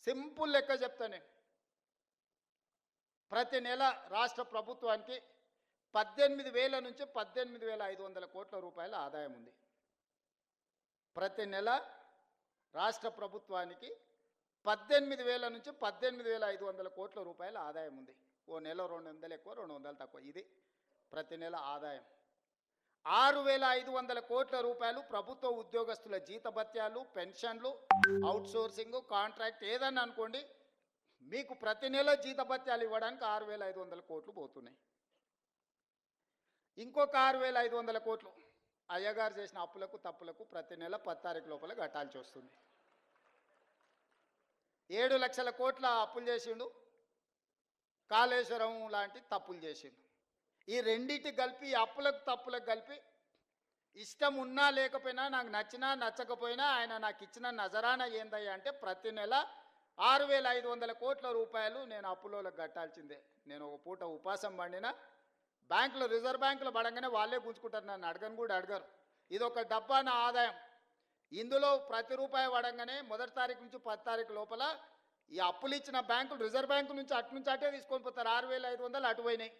Simple లెక్క చెప్తా నేను. ప్రతి నెల రాష్ట్ర ప్రభుత్వానికి 18,000 నుంచి 18,500 కోట్ల రూపాయల ఆదాయం ఉంది. ప్రతి నెల రాష్ట్ర ప్రభుత్వానికి 18,000 నుంచి 18,500 కోట్ల రూపాయల ఆదాయం ఉంది. ఓ నెల 200 ఎక్కువ 200 తక్కువ, ఇది ప్రతి నెల ఆదాయం. 6,500 కోట్ల రూపాయలు ప్రభుత్వ ఉద్యోగస్తుల జీతభత్యాలు, పెన్షన్లు, అవుట్సోర్సింగ్, కాంట్రాక్ట్ ఏదన్నా అనుకోండి, మీకు ప్రతి నెల జీతభత్యాలు ఇవ్వడానికి 6,500 కోట్లు పోతున్నాయి. ఇంకొక 6,500 కోట్లు అయ్యగారు చేసిన అప్పులకు తప్పులకు ప్రతి నెల 10 తారీఖు లోపల కట్టాల్సి వస్తుంది. 7 లక్షల కోట్ల అప్పులు చేసిండు, కాళేశ్వరం లాంటి తప్పులు చేసిండు. ఈ రెండింటి కలిపి, అప్పులకు తప్పులకు కలిపి, ఇష్టం ఉన్నా లేకపోయినా, నాకు నచ్చినా నచ్చకపోయినా ఆయన నాకు ఇచ్చిన నజరానా ఏందయ్యా అంటే ప్రతి నెల 6,500 కోట్ల రూపాయలు నేను అప్పులోకి కట్టాల్సిందే. నేను ఒక పూట ఉపాసం పండినా బ్యాంకులో, రిజర్వ్ బ్యాంకులో పడంగానే వాళ్ళే గుంజుకుంటారు, నన్ను అడగను కూడా అడగరు. ఇది ఒక డబ్బా నా ఆదాయం. ఇందులో ప్రతి రూపాయి పడంగానే 1 తారీఖు నుంచి 10 తారీఖు లోపల ఈ అప్పులు ఇచ్చిన బ్యాంకులు, రిజర్వ్ బ్యాంకు నుంచి అటే తీసుకొని పోతారు. 6,500 అటు పోయినాయి.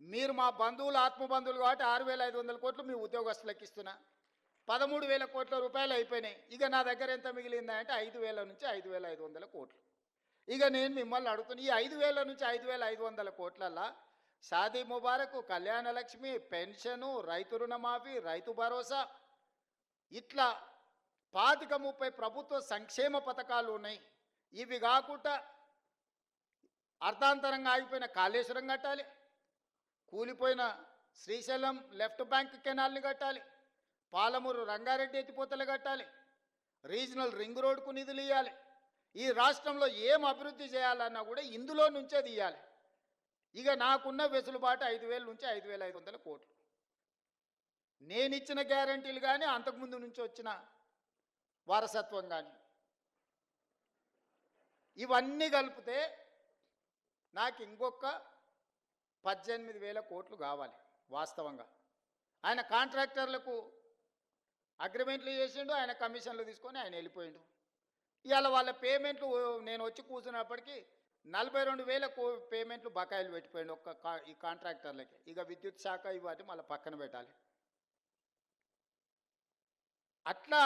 మీరు మా బంధువులు, ఆత్మబంధువులు కాబట్టి 6,500 కోట్లు మీ ఉద్యోగస్తులకు ఇస్తున్నా, 13,000 కోట్ల రూపాయలు అయిపోయినాయి. ఇక నా దగ్గర ఎంత మిగిలిందా అంటే 5,000 నుంచి 5,500 కోట్లు. ఇక నేను మిమ్మల్ని అడుగుతున్నా, ఈ 5,000 నుంచి 5,500 కోట్లల్లో షాదీ ముబారక్, కళ్యాణ లక్ష్మి, పెన్షను, రైతు రుణమాఫీ, రైతు భరోసా, ఇట్లా 25-30 ప్రభుత్వ సంక్షేమ పథకాలు ఉన్నాయి. ఇవి కాకుండా అర్ధాంతరంగా ఆగిపోయిన కాళేశ్వరం కట్టాలి, కూలిపోయిన శ్రీశైలం లెఫ్ట్ బ్యాంక్ కెనాల్ని కట్టాలి, పాలమూరు రంగారెడ్డి ఎత్తిపోతలు కట్టాలి, రీజనల్ రింగ్ రోడ్కు నిధులు ఇవ్వాలి. ఈ రాష్ట్రంలో ఏం అభివృద్ధి చేయాలన్నా కూడా ఇందులో నుంచే తీయాలి. ఇక నాకున్న వెసులుబాటు 5,000 నుంచి 5,500 కోట్లు. నేను ఇచ్చిన గ్యారంటీలు కానీ, అంతకుముందు నుంచి వచ్చిన వారసత్వం కానీ, ఇవన్నీ కలిపితే నాకు ఇంకొక 18,000 కోట్లు కావాలి వాస్తవంగా. ఆయన కాంట్రాక్టర్లకు అగ్రిమెంట్లు చేసిండు, ఆయన కమిషన్లు తీసుకొని ఆయన వెళ్ళిపోయిండు. ఇవాళ వాళ్ళ పేమెంట్లు నేను వచ్చి కూర్చున్నప్పటికీ 42,000 పేమెంట్లు బకాయిలు పెట్టిపోయిండు ఈ కాంట్రాక్టర్లకి. ఇక విద్యుత్ శాఖ ఇవాటి మళ్ళీ పక్కన పెట్టాలి. అట్లా